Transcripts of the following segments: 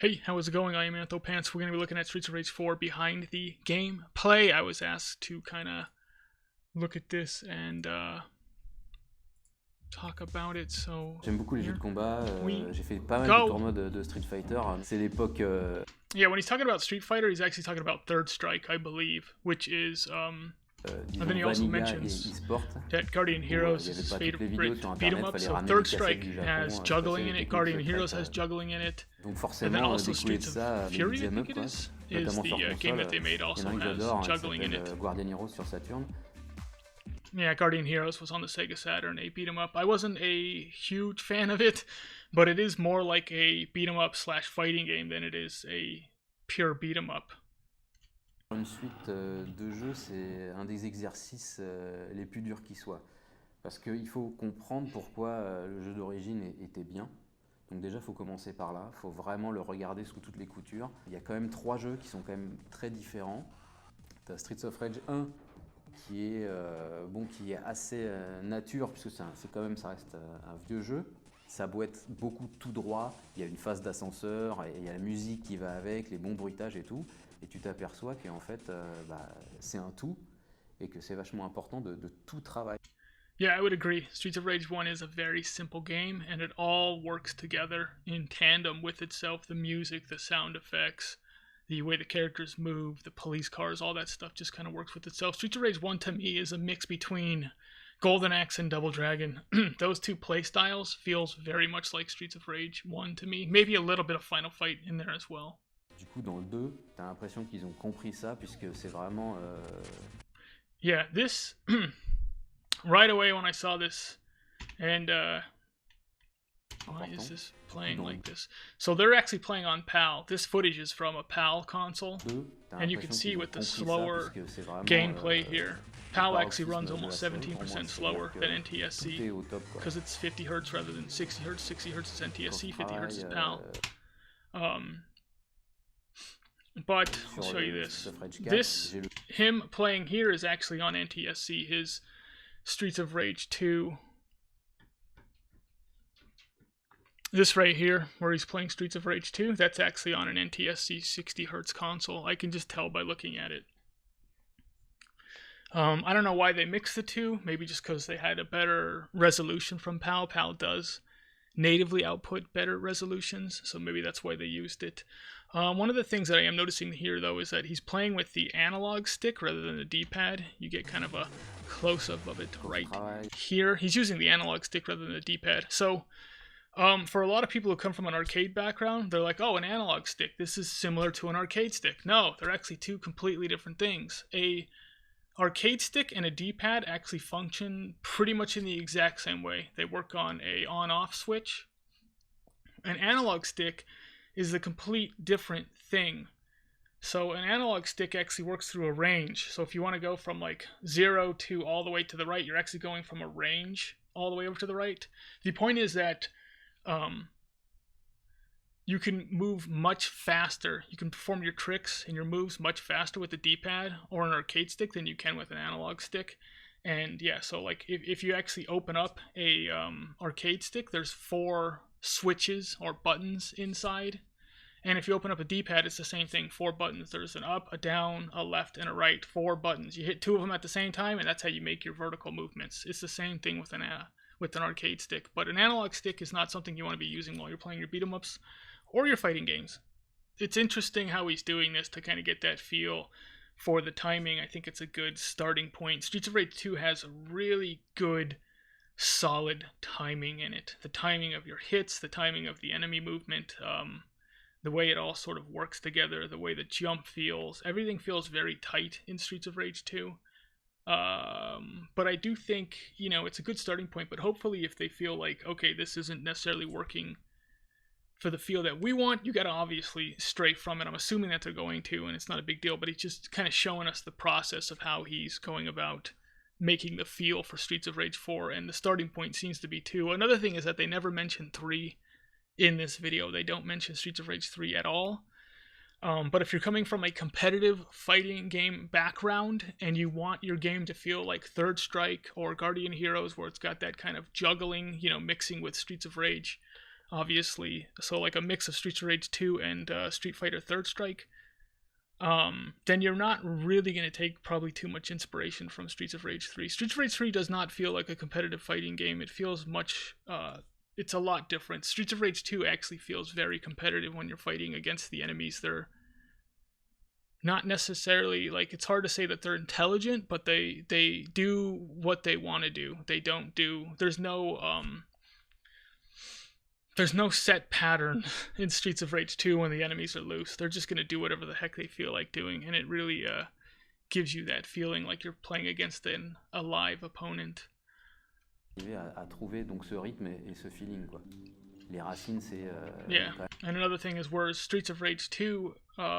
Hey, how is it going? I am Anthopants. We're going to be looking at Streets of Rage 4 behind the gameplay. I was asked to kind of look at this and talk about it, so... J'aime beaucoup les jeux de combat, j'ai fait pas mal de tournois de Street Fighter, c'est l'époque... Yeah, when he's talking about Street Fighter, he's actually talking about Third Strike, I believe, which is... and then he also mentions that Guardian Heroes is his favorite beat 'em up. So Third Strike has juggling in it, Guardian Heroes has juggling in it, and then also Streets of Fury, I think it is the game that they made also has juggling in it. Guardian Heroes sur Saturn. Yeah, Guardian Heroes was on the Sega Saturn, a beat 'em up. I wasn't a huge fan of it, but it is more like a beat 'em up / fighting game than it is a pure beat 'em up. Une suite de jeux, c'est un des exercices les plus durs qui soient. Parce qu'il faut comprendre pourquoi le jeu d'origine était bien. Donc déjà, il faut commencer par là. Il faut vraiment le regarder sous toutes les coutures. Il y a quand même 3 jeux qui sont quand même très différents. Tu as Streets of Rage 1, qui est assez nature, puisque c'est quand même, ça reste un vieux jeu. Ça doit être beaucoup tout droit. Il y a une phase d'ascenseur, et il y a la musique qui va avec, les bons bruitages et tout. Et tu t'aperçois qu'en fait, c'est un tout, et que c'est vachement important de tout travailler. Yeah, I would agree. Streets of Rage 1 is a very simple game, and it all works together in tandem with itself. The music, the sound effects, the way the characters move, the police cars, all that stuff just kind of works with itself. Streets of Rage 1 to me is a mix between Golden Axe and Double Dragon. Those two play styles feels very much like Streets of Rage 1 to me. Maybe a little bit of Final Fight in there as well. Du coup, dans le 2, t'as l'impression qu'ils ont compris ça, puisque c'est vraiment... Yeah, this... right away when I saw this, and why is this playing like this? So they're actually playing on PAL. This footage is from a PAL console, and you can see with the slower gameplay here, PAL actually runs almost 17% slower than NTSC, because it's 50 Hz rather than 60 Hz. 60 Hz is NTSC, 50 Hz is PAL. But I'll show you this. Him playing here is actually on NTSC. His Streets of Rage 2. This right here, where he's playing Streets of Rage 2, that's actually on an NTSC 60 Hz console. I can just tell by looking at it. I don't know why they mixed the two. Maybe just because they had a better resolution from PAL. PAL does natively output better resolutions, so maybe that's why they used it. One of the things that I am noticing here, though, is that he's playing with the analog stick rather than the D-pad. You get kind of a close-up of it right here. He's using the analog stick rather than the D-pad. So, for a lot of people who come from an arcade background, they're like, oh, an analog stick. This is similar to an arcade stick. No, they're actually two completely different things. A arcade stick and a D-pad actually function pretty much in the exact same way. They work on a on-off switch. An analog stick is a complete different thing. So an analog stick actually works through a range. So if you want to go from like 0 to all the way to the right, you're actually going from a range all the way over to the right. The point is that you can move much faster. You can perform your tricks and your moves much faster with the D-pad or an arcade stick than you can with an analog stick. And yeah, so like if you actually open up a arcade stick, there's 4 switches or buttons inside, and if you open up a D-pad, it's the same thing. 4 buttons. There's an up, a down, a left, and a right. 4 buttons. You hit 2 of them at the same time, and that's how you make your vertical movements. It's the same thing with an arcade stick, but an analog stick is not something you want to be using while you're playing your beat-em-ups or your fighting games. It's interesting how he's doing this to kind of get that feel for the timing. I think it's a good starting point. Streets of Rage 2 has a really good solid timing in it. The timing of your hits, the timing of the enemy movement, the way it all sort of works together, the way the jump feels. Everything feels very tight in Streets of Rage 2. But I do think, it's a good starting point, but hopefully if they feel like, okay, this isn't necessarily working for the feel that we want, you got to obviously stray from it. I'm assuming that they're going to, and it's not a big deal, but he's just kind of showing us the process of how he's going about making the feel for Streets of Rage 4, and the starting point seems to be 2. Another thing is that they never mention 3 in this video. They don't mention Streets of Rage 3 at all. But if you're coming from a competitive fighting game background and you want your game to feel like Third Strike or Guardian Heroes, where it's got that kind of juggling, mixing with Streets of Rage, obviously. So like a mix of Streets of Rage 2 and Street Fighter Third Strike. Then you're not really going to take probably too much inspiration from Streets of Rage 3. Streets of Rage 3 does not feel like a competitive fighting game. It feels much, it's a lot different. Streets of Rage 2 actually feels very competitive when you're fighting against the enemies. They're not necessarily, like, it's hard to say that they're intelligent, but they do what they want to do. They don't do, there's no set pattern in Streets of Rage 2 when the enemies are loose. They're just going to do whatever the heck they feel like doing, and it really gives you that feeling like you're playing against a live opponent. À trouver donc ce rythme et ce feeling, quoi. Les racines, c'est... yeah, and another thing is, whereas Streets of Rage 2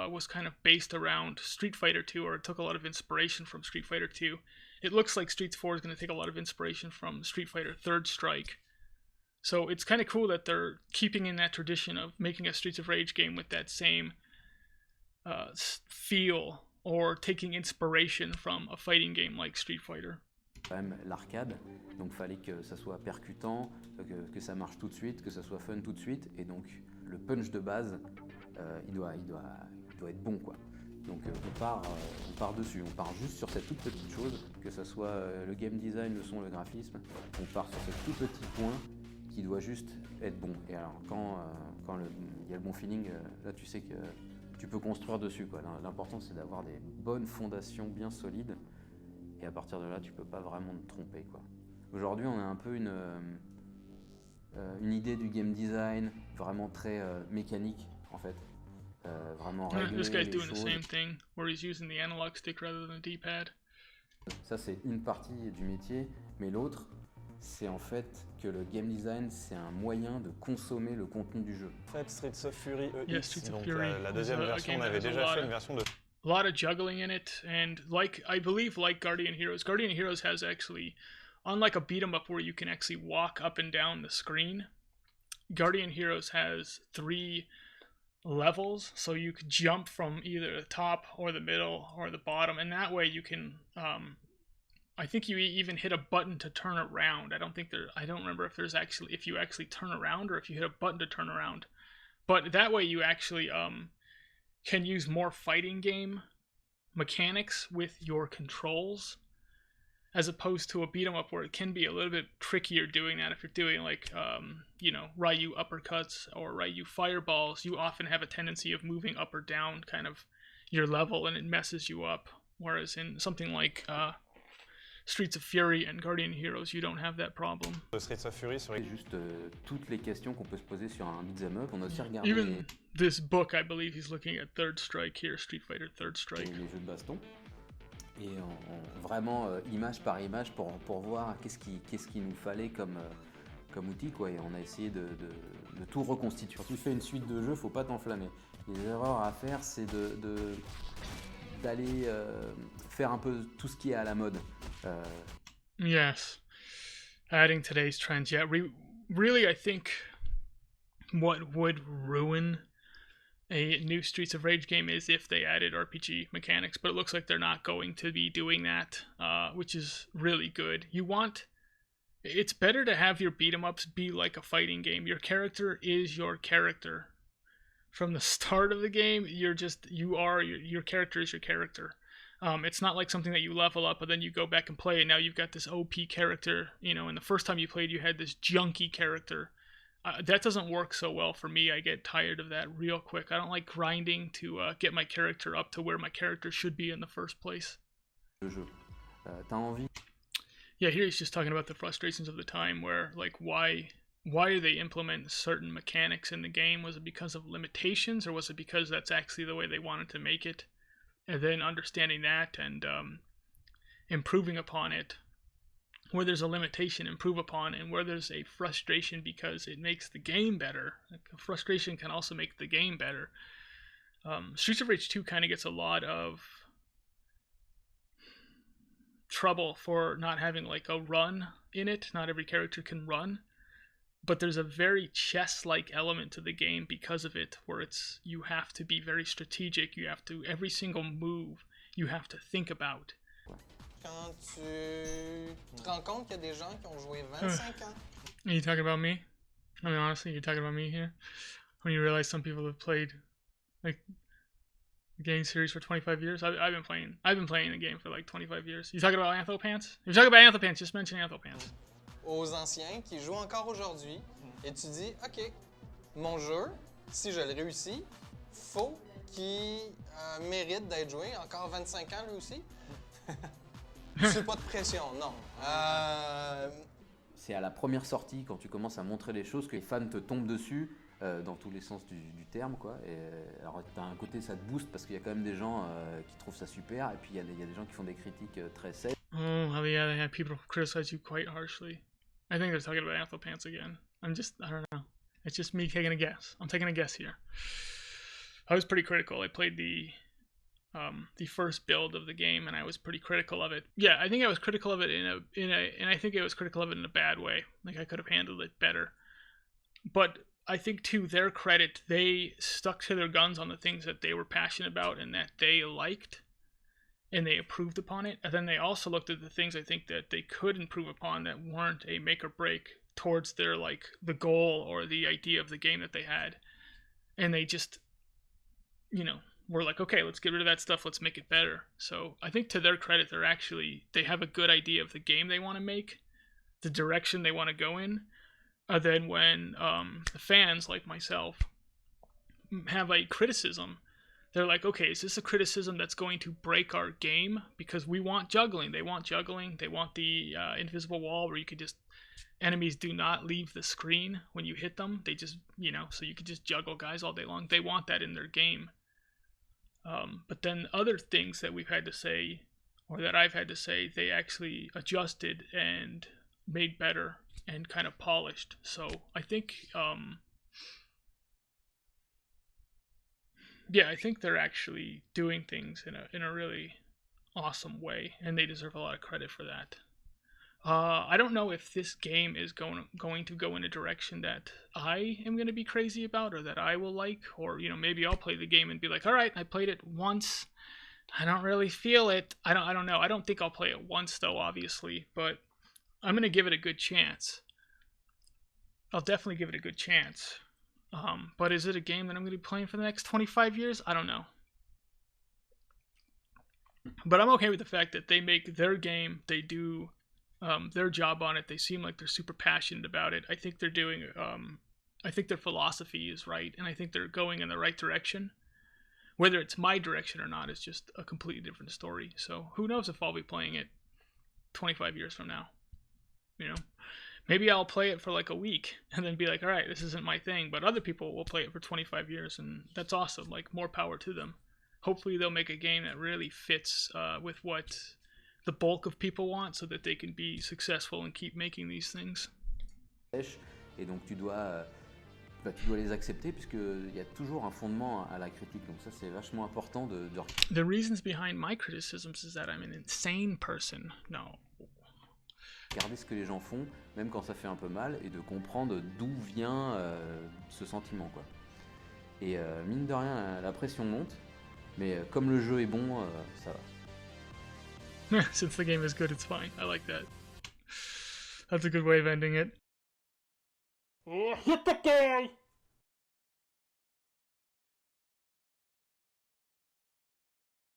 was kind of based around Street Fighter 2, or it took a lot of inspiration from Street Fighter 2, it looks like Streets 4 is going to take a lot of inspiration from Street Fighter Third Strike. So it's kind of cool that they're keeping in that tradition of making a Streets of Rage game with that same feel, or taking inspiration from a fighting game like Street Fighter. Quand même l'arcade, donc fallait que ça soit percutant, que ça marche tout de suite, que ça soit fun tout de suite, et donc le punch de base, il doit être bon, quoi. Donc on part dessus, on part juste sur cette toute petite chose, que ça soit le game design, le son, le graphisme, on part sur ce tout petit point qui doit juste être bon. Et alors quand il y a le bon feeling, là tu sais que tu peux construire dessus, quoi. L'important c'est d'avoir des bonnes fondations bien solides, et à partir de là tu peux pas vraiment te tromper, quoi. Aujourd'hui on a un peu une idée du game design vraiment très mécanique, en fait. Vraiment régler This guy's les doing choses. the same thing, where he's using the analog stick rather than the D-pad. Ça c'est une partie du métier, mais l'autre c'est en fait que le game design c'est un moyen de consommer le contenu du jeu. En fait, Streets of Fury EX, Yeah, Streets of donc Fury la deuxième is a version, game on that avait has a déjà lot fait of- une version de... A lot of juggling in it, and I believe like Guardian Heroes has actually, unlike a beat 'em up where you can actually walk up and down the screen, Guardian Heroes has 3 levels, so you could jump from either the top or the middle or the bottom, and that way you can I think you even hit a button to turn around. I don't remember if you actually turn around or if you hit a button to turn around, but that way you actually can use more fighting game mechanics with your controls, as opposed to a beat 'em up where it can be a little bit trickier doing that. If you're doing like Ryu uppercuts or Ryu fireballs, you often have a tendency of moving up or down kind of your level, and it messes you up. Whereas in something like Streets of Fury and Guardian Heroes, you don't have that problem. Streets of Fury sur C'est juste toutes les questions qu'on peut se poser sur un beat'em up. On a aussi regardé Even this book, I believe he's looking at Third Strike here, Street Fighter Third Strike. les jeux de baston. Et vraiment image par image pour voir qu'est-ce qu'il nous fallait comme outil, quoi. Et on a essayé de tout reconstituer. Quand tu fais une suite de jeux, faut pas t'enflammer. Les erreurs à faire, c'est d'aller faire un peu tout ce qui est à la mode. Yes. Adding today's trends. Yeah, really, I think what would ruin a new Streets of Rage game is if they added RPG mechanics, but it looks like they're not going to be doing that, which is really good. It's better to have your beat 'em ups be like a fighting game. Your character is your character. From the start of the game, your character is your character. It's not like something that you level up and then you go back and play, and now you've got this OP character. And the first time you played, you had this junky character. That doesn't work so well for me. I get tired of that real quick. I don't like grinding to get my character up to where my character should be in the first place. Le jeu. T'as envie. Yeah, here he's just talking about the frustrations of the time, where like why do they implement certain mechanics in the game? Was it because of limitations, or was it because that's actually the way they wanted to make it? And then understanding that and improving upon it. Where there's a limitation, improve upon, and where there's a frustration because it makes the game better. Frustration can also make the game better. Streets of Rage 2 kind of gets a lot of trouble for not having like a run in it. Not every character can run. But there's a very chess-like element to the game because of it, where you have to be very strategic. Every single move, you have to think about. Quand tu te rends compte qu'il y a des gens qui ont joué 25 ans. Are you talking about me? I mean, honestly, you're talking about me here. When you realize some people have played like the game series for 25 years. I've been playing the game for like 25 years. You talking about Anthopants? If you're talking about Anthopants, just mention Anthopants. Aux anciens qui jouent encore aujourd'hui, et tu dis, OK, mon jeu, si je le réussis, faut qu'il mérite d'être joué encore 25 ans lui aussi. C'est pas de pression, non. C'est à la première sortie, quand tu commences à montrer les choses, que les fans te tombent dessus, dans tous les sens du terme, quoi. Et, alors, t'as un côté, ça te booste, parce qu'il y a quand même des gens qui trouvent ça super, et puis il y a des gens qui font des critiques très sèches. Oh, yeah, they have people criticize you quite harshly. I think they're talking about Anthopants again. I don't know. It's just me taking a guess. I'm taking a guess here. I was pretty critical. I played the first build of the game, and I was pretty critical of it. Yeah, I think I was critical of it and I think I was critical of it in a bad way. Like, I could have handled it better. But I think, to their credit, they stuck to their guns on the things that they were passionate about and that they liked, and they improved upon it. And then they also looked at the things I think that they could improve upon that weren't a make or break towards their, like, the goal or the idea of the game that they had. And they just, were like, okay, let's get rid of that stuff, let's make it better. So I think, to their credit, they have a good idea of the game they want to make, the direction they want to go in. Then when the fans, like myself, have a criticism, they're like, okay, is this a criticism that's going to break our game? Because we want juggling. They want juggling. They want the invisible wall where you could just, enemies do not leave the screen when you hit them. They just, so you could just juggle guys all day long. They want that in their game. But then other things that we've had to say, or that I've had to say, they actually adjusted and made better and kind of polished. So I think, I think they're actually doing things in a really awesome way, and they deserve a lot of credit for that. I don't know if this game is going to go in a direction that I am going to be crazy about, or that I will like, or maybe I'll play the game and be like, all right, I played it once, I don't really feel it. I don't know. I don't think I'll play it once, though, obviously, but I'm going to give it a good chance. I'll definitely give it a good chance. But is it a game that I'm going to be playing for the next 25 years? I don't know. But I'm okay with the fact that they make their game, they do their job on it. They seem like they're super passionate about it. I think they're doing, I think their philosophy is right, and I think they're going in the right direction. Whether it's my direction or not is just a completely different story. So who knows if I'll be playing it 25 years from now. Maybe I'll play it for like a week and then be like, all right, this isn't my thing. But other people will play it for 25 years, and that's awesome. Like, more power to them. Hopefully they'll make a game that really fits with what the bulk of people want, so that they can be successful and keep making these things. Et donc tu dois les accepter, puisqu'il y a toujours un fondement à la critique. Donc ça, c'est vachement important de... The reasons behind my criticisms is that I'm an insane person. No. Regarder ce que les gens font, même quand ça fait un peu mal, et de comprendre d'où vient ce sentiment, quoi. Et mine de rien, la pression monte, mais comme le jeu est bon, ça va. Since the game is good, it's fine. I like that. That's a good way of ending it. Oh, hit the guy!